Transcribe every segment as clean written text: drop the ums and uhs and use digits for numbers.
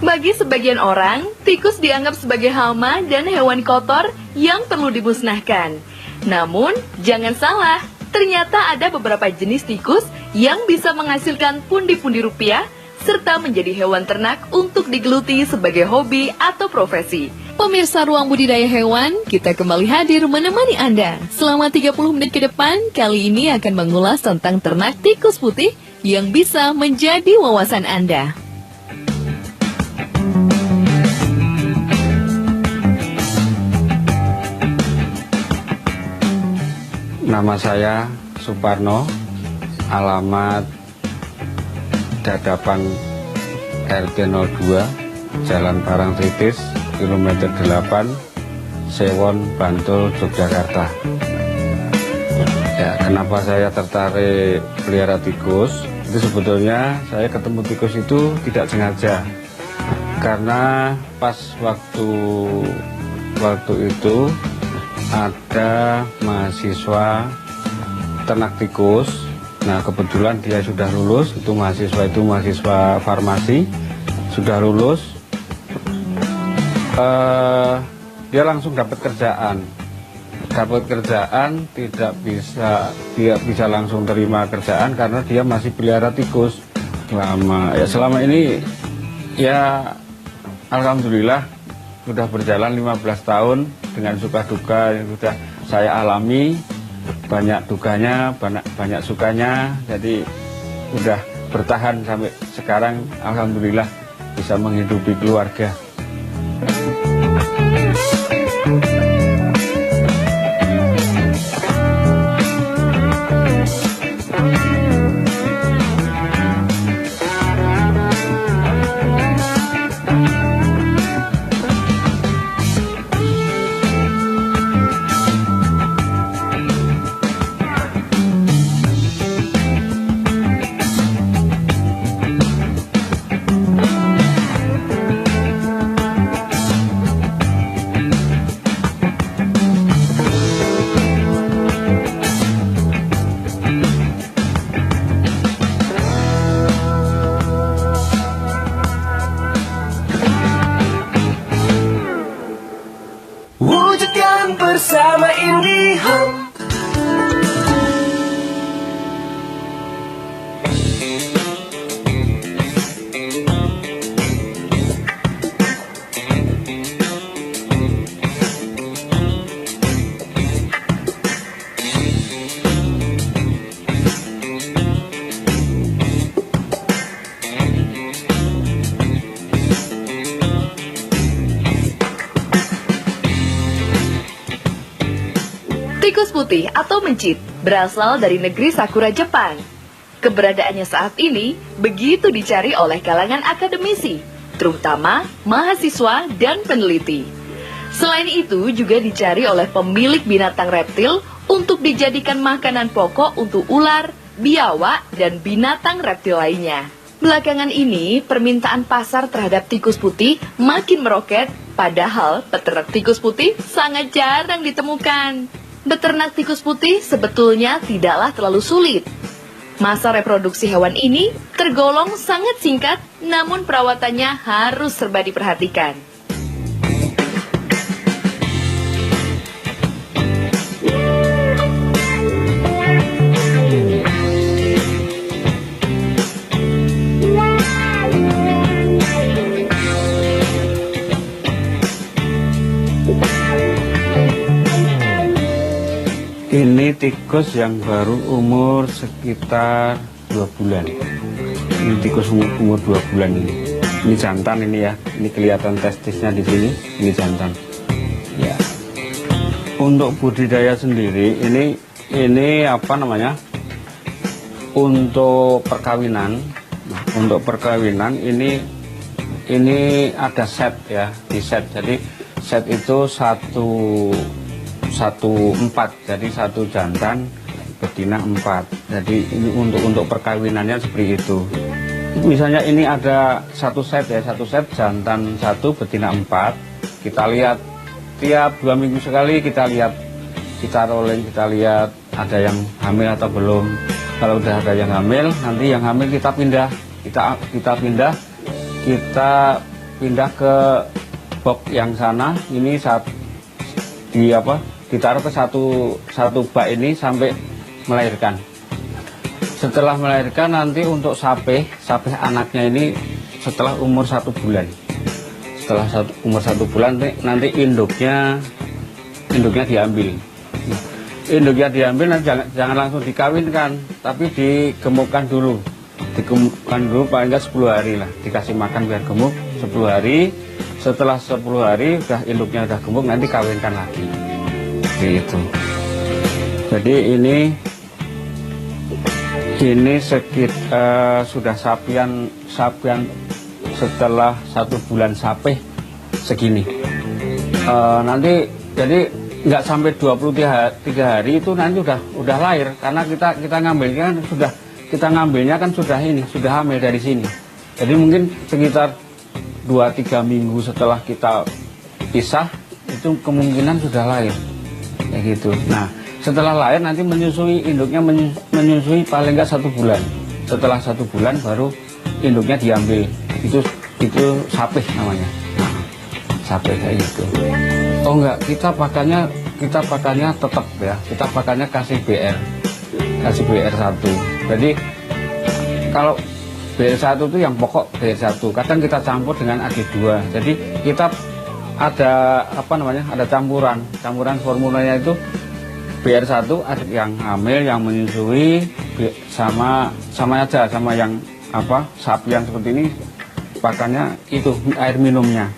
Bagi sebagian orang, tikus dianggap sebagai hama dan hewan kotor yang perlu dimusnahkan. Namun, jangan salah, ternyata ada beberapa jenis tikus yang bisa menghasilkan pundi-pundi rupiah serta menjadi hewan ternak untuk digeluti sebagai hobi atau profesi. Pemirsa Ruang Budidaya Hewan, kita kembali hadir menemani Anda. Selama 30 menit ke depan, kali ini akan mengulas tentang ternak tikus putih yang bisa menjadi wawasan Anda. Nama saya Suparno, alamat Dadapan RT 02, Jalan Parangtritis, kilometer 8, Sewon, Bantul, Yogyakarta. Ya, kenapa saya tertarik pelihara tikus? Itu sebetulnya saya ketemu tikus itu tidak sengaja. Karena pas waktu itu ada mahasiswa ternak tikus. Nah, kebetulan dia sudah lulus. Itu mahasiswa farmasi, sudah lulus. Dia langsung dapat kerjaan. Tidak bisa langsung terima kerjaan karena dia masih pelihara tikus. Selama ini ya alhamdulillah sudah berjalan 15 tahun dengan suka duka yang sudah saya alami, banyak dukanya, banyak sukanya. Jadi sudah bertahan sampai sekarang, alhamdulillah bisa menghidupi keluarga. Wujudkan bersama IndiHome. Tikus putih atau mencit berasal dari negeri Sakura, Jepang. Keberadaannya saat ini begitu dicari oleh kalangan akademisi, terutama mahasiswa dan peneliti. Selain itu juga dicari oleh pemilik binatang reptil untuk dijadikan makanan pokok untuk ular, biawak, dan binatang reptil lainnya. Belakangan ini, permintaan pasar terhadap tikus putih makin meroket, padahal peternak tikus putih sangat jarang ditemukan. Beternak tikus putih sebetulnya tidaklah terlalu sulit. Masa reproduksi hewan ini tergolong sangat singkat, namun perawatannya harus serba diperhatikan. Ini tikus yang baru umur sekitar 2 bulan. Ini tikus umur 2 bulan ini. Ini jantan ini ya. Ini kelihatan testisnya di sini. Ini jantan. Ya. Untuk budidaya sendiri ini apa namanya? Untuk perkawinan. Nah, untuk perkawinan ini ada set ya, di set. Jadi set itu satu 4, jadi satu jantan betina 4. Jadi ini untuk perkawinannya seperti itu. Misalnya ini ada satu set ya, satu set jantan 1 betina 4. Kita lihat tiap 2 minggu sekali, kita rolling, kita lihat ada yang hamil atau belum. Kalau udah ada yang hamil, nanti yang hamil kita pindah, kita pindah ke box yang sana. Ini ditaruh ke satu bak ini sampai melahirkan. Setelah melahirkan nanti untuk sapi anaknya ini setelah umur 1 bulan. Setelah umur 1 bulan nanti induknya diambil. Induknya diambil, nanti jangan langsung dikawinkan, tapi digemukkan dulu. Digemukkan dulu paling nggak 10 hari lah, dikasih makan biar gemuk 10 hari. Setelah 10 hari induknya udah gemuk, nanti kawinkan lagi. Gitu. Jadi ini sudah sapian setelah 1 bulan sapi segini. Nanti jadi nggak sampai 23 hari itu nanti udah lahir, karena kita ngambilnya kan sudah hamil dari sini. Jadi mungkin sekitar 2-3 minggu setelah kita pisah itu kemungkinan sudah lahir kayak gitu. Nah, setelah lahir nanti induknya menyusui paling nggak 1 bulan. Setelah 1 bulan baru induknya diambil. Itu sapi namanya. Nah, sapi kayak gitu. Oh enggak, kita pakannya tetap ya. Kita pakannya kasih BR1. Jadi kalau BR1 itu yang pokok BR1. Kadang kita campur dengan AG2. Jadi kita ada ada campuran formulanya itu BR1 ada yang hamil, yang menyusui, sama aja sama yang sapi yang seperti ini pakannya itu air minumnya.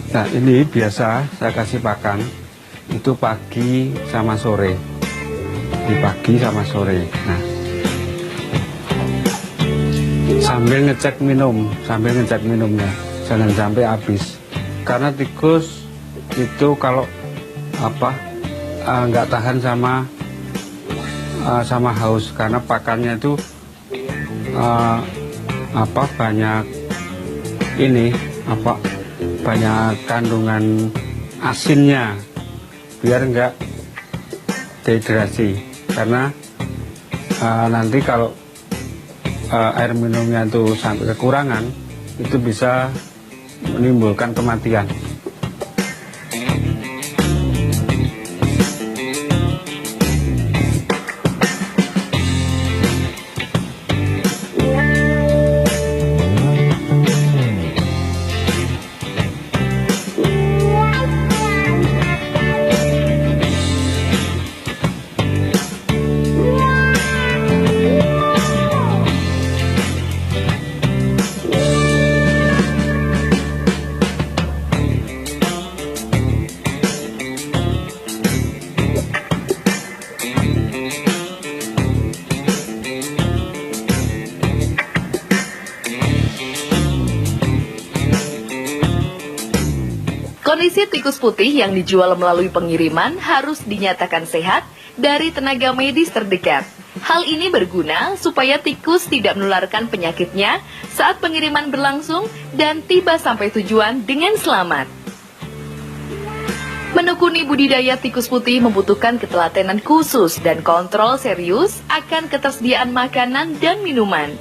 Nah, ini biasa saya kasih pakan itu pagi sama sore. Di pagi sama sore. Nah, sambil ngecek minumnya, jangan sampai habis. Karena tikus itu kalau nggak tahan sama haus, karena pakannya itu banyak banyak kandungan asinnya, biar enggak dehidrasi. Karena nanti kalau air minumnya itu sampai kekurangan, itu bisa menimbulkan kematian. Kondisi tikus putih yang dijual melalui pengiriman harus dinyatakan sehat dari tenaga medis terdekat. Hal ini berguna supaya tikus tidak menularkan penyakitnya saat pengiriman berlangsung dan tiba sampai tujuan dengan selamat. Menekuni budidaya tikus putih membutuhkan ketelatenan khusus dan kontrol serius akan ketersediaan makanan dan minuman.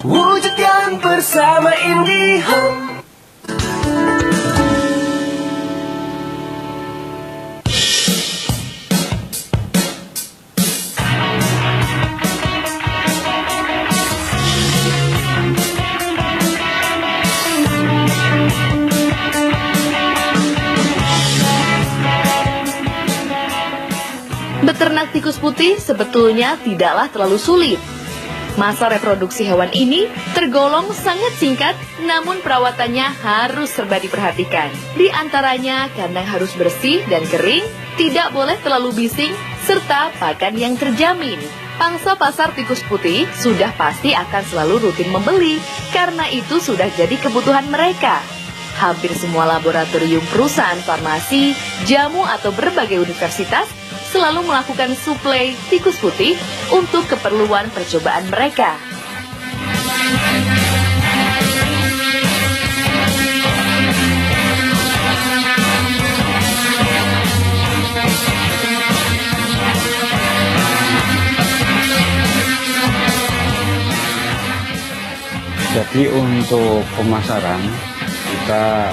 Wujudkan bersama IndiHome. Beternak tikus putih sebetulnya tidaklah terlalu sulit. Masa reproduksi hewan ini tergolong sangat singkat, namun perawatannya harus serba diperhatikan. Di antaranya, kandang harus bersih dan kering, tidak boleh terlalu bising, serta pakan yang terjamin. Pangsa pasar tikus putih sudah pasti akan selalu rutin membeli, karena itu sudah jadi kebutuhan mereka. Hampir semua laboratorium perusahaan farmasi, jamu atau berbagai universitas selalu melakukan suplai tikus putih untuk keperluan percobaan mereka. Jadi untuk pemasaran kita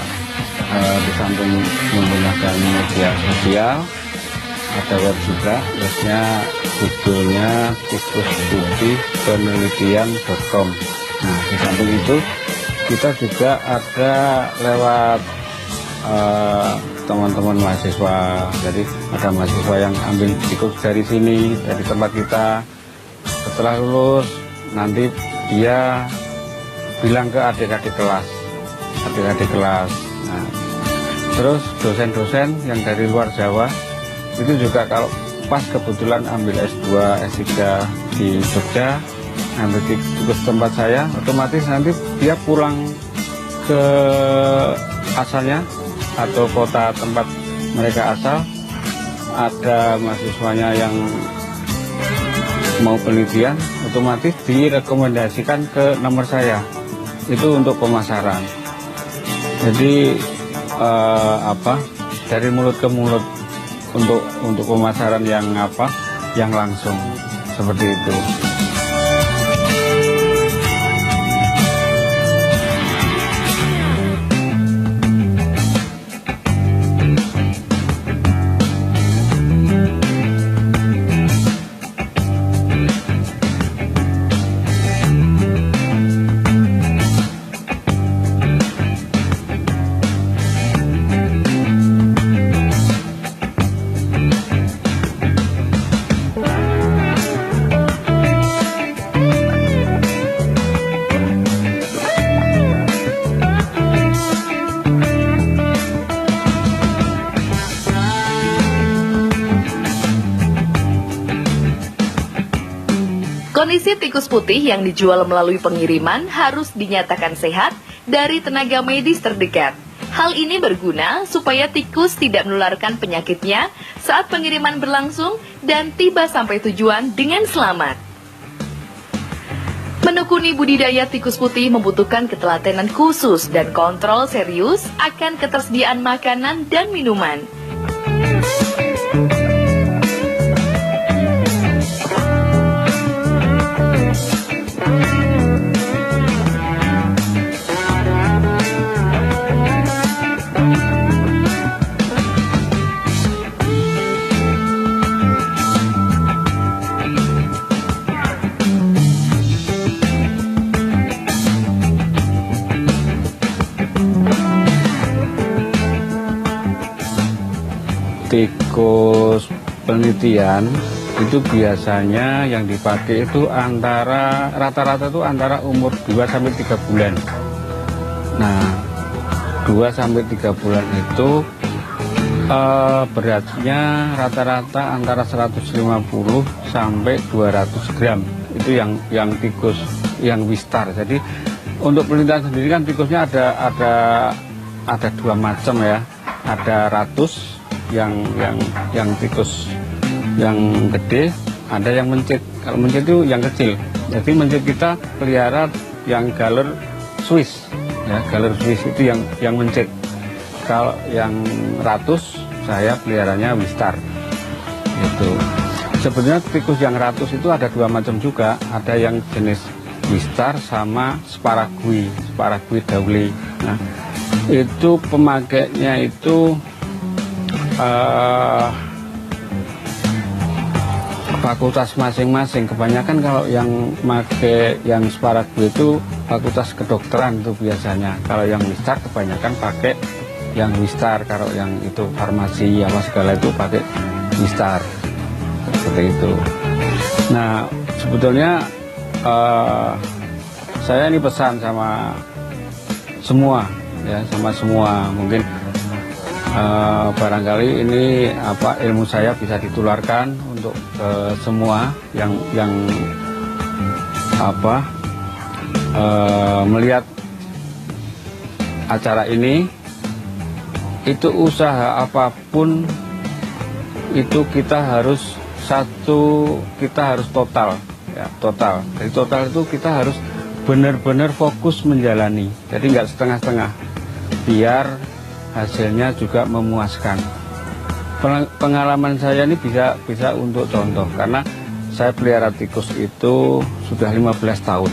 di samping menggunakan media sosial, ada web juga, webnya judulnya tikusputihpenelitian.com. Nah, di samping itu kita juga ada lewat teman-teman mahasiswa. Jadi ada mahasiswa yang ambil tikus dari sini, dari tempat kita. Setelah lulus, nanti dia bilang ke adik-adik kelas. Nah, terus dosen-dosen yang dari luar Jawa itu juga kalau pas kebetulan ambil S2, S3 di Jogja, ambil di tempat saya, otomatis nanti dia pulang ke asalnya atau kota tempat mereka asal. Ada mahasiswanya yang mau penelitian, otomatis direkomendasikan ke nomor saya. Itu untuk pemasaran. Jadi dari mulut ke mulut untuk pemasaran yang langsung seperti itu. Kondisi tikus putih yang dijual melalui pengiriman harus dinyatakan sehat dari tenaga medis terdekat. Hal ini berguna supaya tikus tidak menularkan penyakitnya saat pengiriman berlangsung dan tiba sampai tujuan dengan selamat. Menekuni budidaya tikus putih membutuhkan ketelatenan khusus dan kontrol serius akan ketersediaan makanan dan minuman. Tikus penelitian itu biasanya yang dipakai itu rata-rata itu antara umur 2-3 bulan. Nah, 2-3 bulan itu beratnya rata-rata antara 150 sampai 200 gram. Itu yang tikus yang wistar. Jadi untuk penelitian sendiri kan tikusnya ada dua macam ya. Ada ratus yang tikus yang gede, ada yang mencit. Kalau mencit itu yang kecil. Jadi mencit kita pelihara yang galer Swiss, ya galer Swiss itu yang mencit. Kalau yang ratus saya peliharanya wistar. Itu sebenarnya tikus yang ratus itu ada dua macam juga. Ada yang jenis wistar sama sparagui daule. Nah, itu pemakainya itu fakultas masing-masing. Kebanyakan kalau yang pakai yang sparagui itu fakultas kedokteran itu biasanya. Kalau yang wistar kebanyakan pakai yang wistar. Kalau yang itu farmasi apa segala itu pakai wistar. seperti itu. Nah, sebetulnya saya ini pesan sama semua, ya, sama semua. Mungkin barangkali ini ilmu saya bisa ditularkan untuk semua yang melihat acara ini. Itu usaha apapun itu kita harus total, ya, total. Dari total itu kita harus benar-benar fokus menjalani. Jadi nggak setengah-setengah, biar hasilnya juga memuaskan. Pengalaman saya ini bisa untuk contoh, karena saya pelihara tikus itu sudah 15 tahun.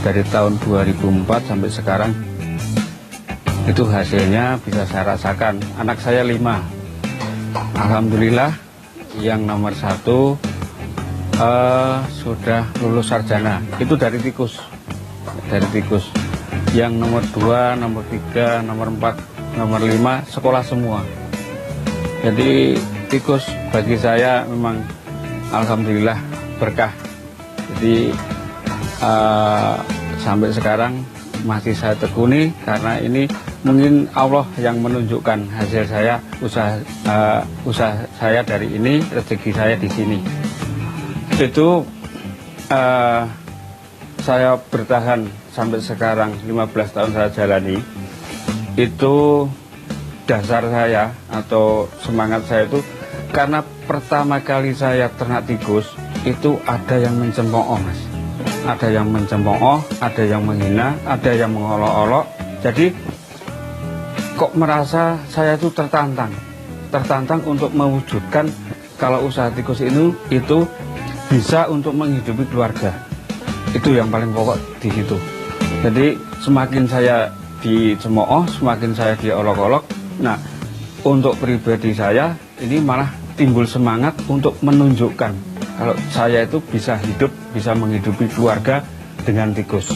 Dari tahun 2004 sampai sekarang, itu hasilnya bisa saya rasakan. Anak saya 5. Alhamdulillah, yang nomor 1 sudah lulus sarjana. Itu dari tikus. Yang nomor 2, nomor 3, nomor 4, nomor 5 sekolah semua. Jadi tikus bagi saya memang alhamdulillah berkah. Jadi sampai sekarang masih saya tekuni, karena ini mungkin Allah yang menunjukkan hasil saya, usaha saya dari ini, rezeki saya di sini. Itu saya bertahan sampai sekarang, 15 tahun saya jalani. Itu dasar saya atau semangat saya itu karena pertama kali saya ternak tikus itu ada yang mencemooh, Mas. Ada yang mencemooh, ada yang menghina, ada yang mengolok-olok. Jadi kok merasa saya itu tertantang untuk mewujudkan kalau usaha tikus itu bisa untuk menghidupi keluarga. Itu yang paling pokok di situ. Jadi semakin saya dicemooh, semakin saya diolok-olok. Nah, untuk pribadi saya ini malah timbul semangat untuk menunjukkan kalau saya itu bisa hidup, bisa menghidupi keluarga dengan tikus.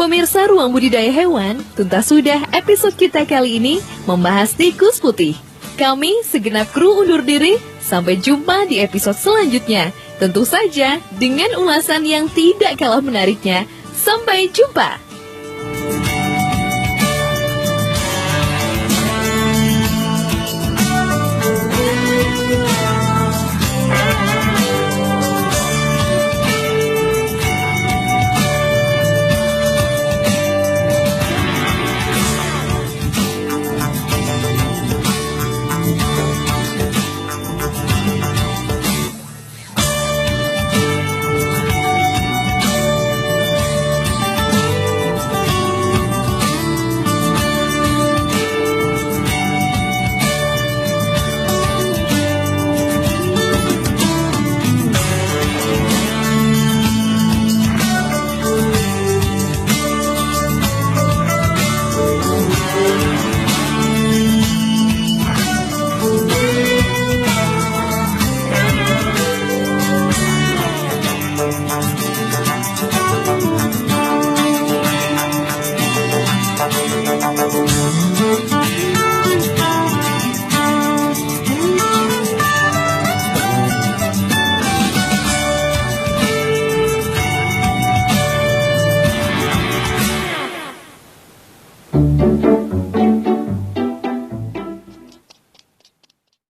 Pemirsa Ruang Budidaya Hewan, tuntas sudah episode kita kali ini membahas tikus putih. Kami segenap kru undur diri, sampai jumpa di episode selanjutnya. Tentu saja dengan ulasan yang tidak kalah menariknya. Sampai jumpa.